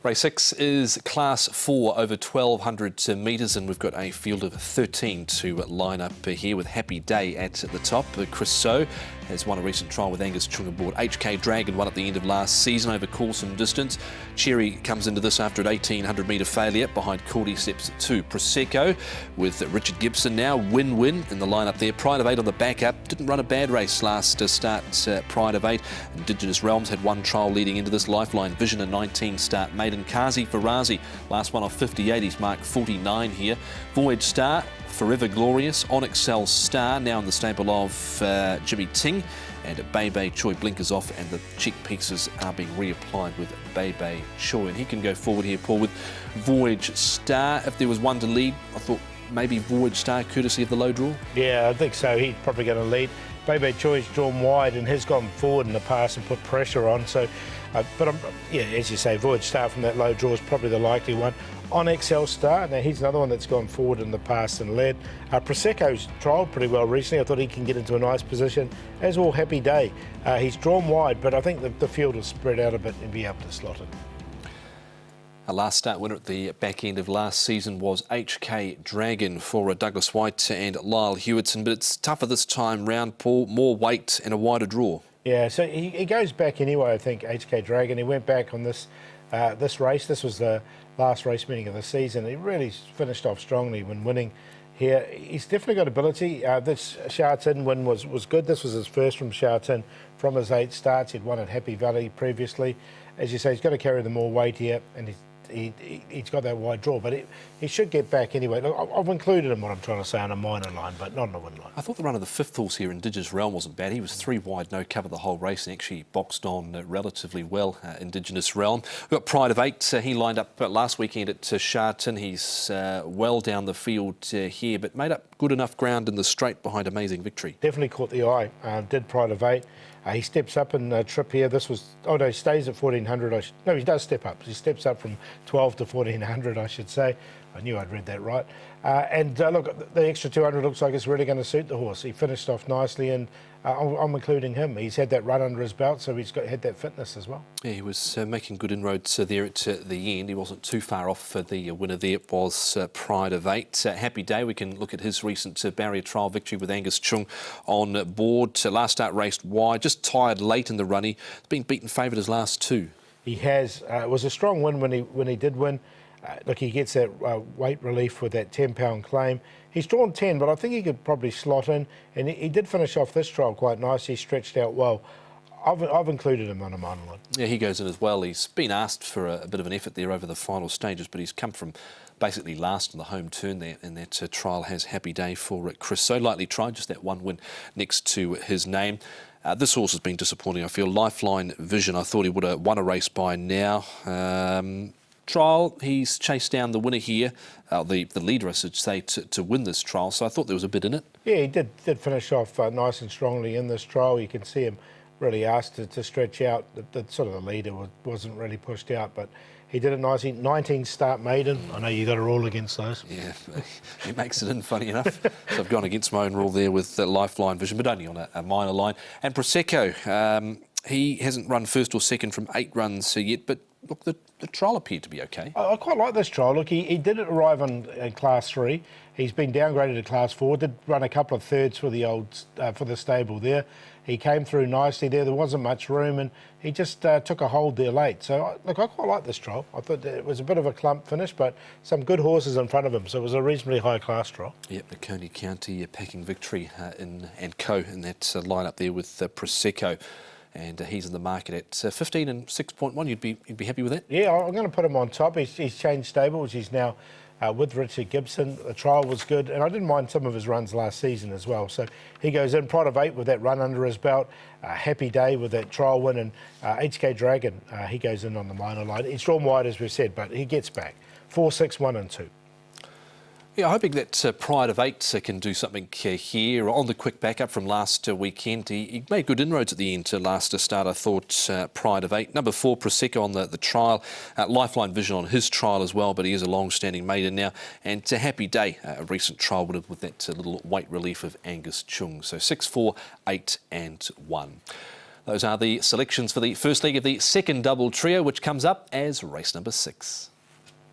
Race 6 is Class 4 over 1,200 metres, and we've got a field of 13 to line up here with Happy Day at the top. Chris So has won a recent trial with Angus Chung aboard. HK Dragon won at the end of last season over course and distance. Cherry comes into this after an 1,800 metre failure. Behind Cordy steps 2. Prosecco with Richard Gibson now. Win-win in the lineup there. Pride of 8 on the back up. Didn't run a bad race last start. Pride of 8. Indigenous Realms had one trial leading into this. Lifeline Vision a 19 start. Maiden Kazi Farazi, last one off 58. He's marked 49 here. Voyage Star, Forever Glorious. Onyx Cell Star, now in the stable of Jimmy Ting. And Bebe Choi blinkers off, and the cheek pieces are being reapplied with Bebe Choi. And he can go forward here, Paul, with Voyage Star. If there was one to lead, I thought maybe Voyage Star, courtesy of the low draw. Yeah, I think so. He's probably going to lead. Bebe Choi's drawn wide and has gone forward in the past and put pressure on. So, yeah, as you say, Voyage Star from that low draw is probably the likely one. On XL Star, now he's another one that's gone forward in the past and led. Prosecco's trialled pretty well recently. I thought he can get into a nice position, as will Happy Day. He's drawn wide, but I think the field will spread out a bit and be able to slot it. A last start winner at the back end of last season was HK Dragon for Douglas White and Lyle Hewitson, but it's tougher this time round, Paul. More weight and a wider draw. Yeah, so he goes back anyway, I think, HK Dragon. He went back on this race. This was the last race meeting of the season. He really finished off strongly when winning here. He's definitely got ability. This Sha Tin win was good. This was his first from Sha Tin from his 8 starts. He'd won at Happy Valley previously. As you say, he's got to carry the more weight here, and he's got that wide draw, but he should get back anyway. Look, I've included him, what I'm trying to say, on a minor line, but not on a win line. I thought the run of the 5th horse here, Indigenous Realm, wasn't bad. He was 3 wide, no cover the whole race, and actually boxed on relatively well, Indigenous Realm. We've got Pride of 8. He lined up last weekend at Sha Tin. He's well down the field here, but made up good enough ground in the straight behind Amazing Victory. Definitely caught the eye, did Pride of 8. He steps up in a trip here. This was, oh no, he stays at 1,400. No, he does step up. He steps up from 12 to 1,400, I should say. I knew I'd read that right. Look, the extra 200 looks like it's really going to suit the horse. He finished off nicely, and I'm including him. He's had that run under his belt, so he's had that fitness as well. Yeah, he was making good inroads there at the end. He wasn't too far off for the winner there. It was Pride of 8. Happy Day, we can look at his recent barrier trial victory with Angus Chung on board. Last start raced wide, just tired late in the run. He's been beaten favoured his last 2. He has. It was a strong win when he did win. Look, he gets that weight relief with that 10-pound claim. He's drawn 10, but I think he could probably slot in. And he did finish off this trial quite nicely. He stretched out well. I've included him on a minor line. Yeah, he goes in as well. He's been asked for a bit of an effort there over the final stages, but he's come from basically last in the home turn there, and that trial has Happy Day for Chris. So lightly tried, just that one win next to his name. This horse has been disappointing, I feel. Lifeline Vision, I thought he would have won a race by now. Trial, he's chased down the winner here, the leader, I should say, to win this trial, so I thought there was a bit in it. Yeah, he did finish off nice and strongly in this trial. You can see him really asked to stretch out. The sort of the leader wasn't really pushed out, but he did it nicely. 19 start maiden. I know you got a rule against those. Yeah, he makes it in, funny enough. So I've gone against my own rule there with Lifeline Vision, but only on a minor line. And Prosecco, he hasn't run first or second from 8 runs yet, but look, the trial appeared to be okay. I quite like this trial. Look, he did arrive on Class 3. He's been downgraded to Class 4. Did run a couple of thirds for the stable there. He came through nicely there. There wasn't much room, and he just took a hold there late. So, look, I quite like this trial. I thought it was a bit of a clump finish, but some good horses in front of him. So it was a reasonably high-class trial. Yep, the Coney County packing Victory and co in that lineup there with Prosecco. And he's in the market at 15 and 6.1. You'd be happy with that? Yeah, I'm going to put him on top. He's changed stables. He's now with Richard Gibson. The trial was good, and I didn't mind some of his runs last season as well. So he goes in. Pride of 8 with that run under his belt. Happy Day with that trial win, and HK Dragon, he goes in on the minor line. He's drawn wide, as we've said, but he gets back. 4, 6, 1 and 2. Yeah, hoping that Pride of 8 can do something here. On the quick backup from last weekend, he made good inroads at the end to last start, I thought, Pride of 8. Number 4, Prosecco on the trial. Lifeline Vision on his trial as well, but he is a long-standing maiden now. And Happy Day, a recent trial with that little weight relief of Angus Chung. So 6, 4, 8 and 1. Those are the selections for the first leg of the second double trio, which comes up as race number 6.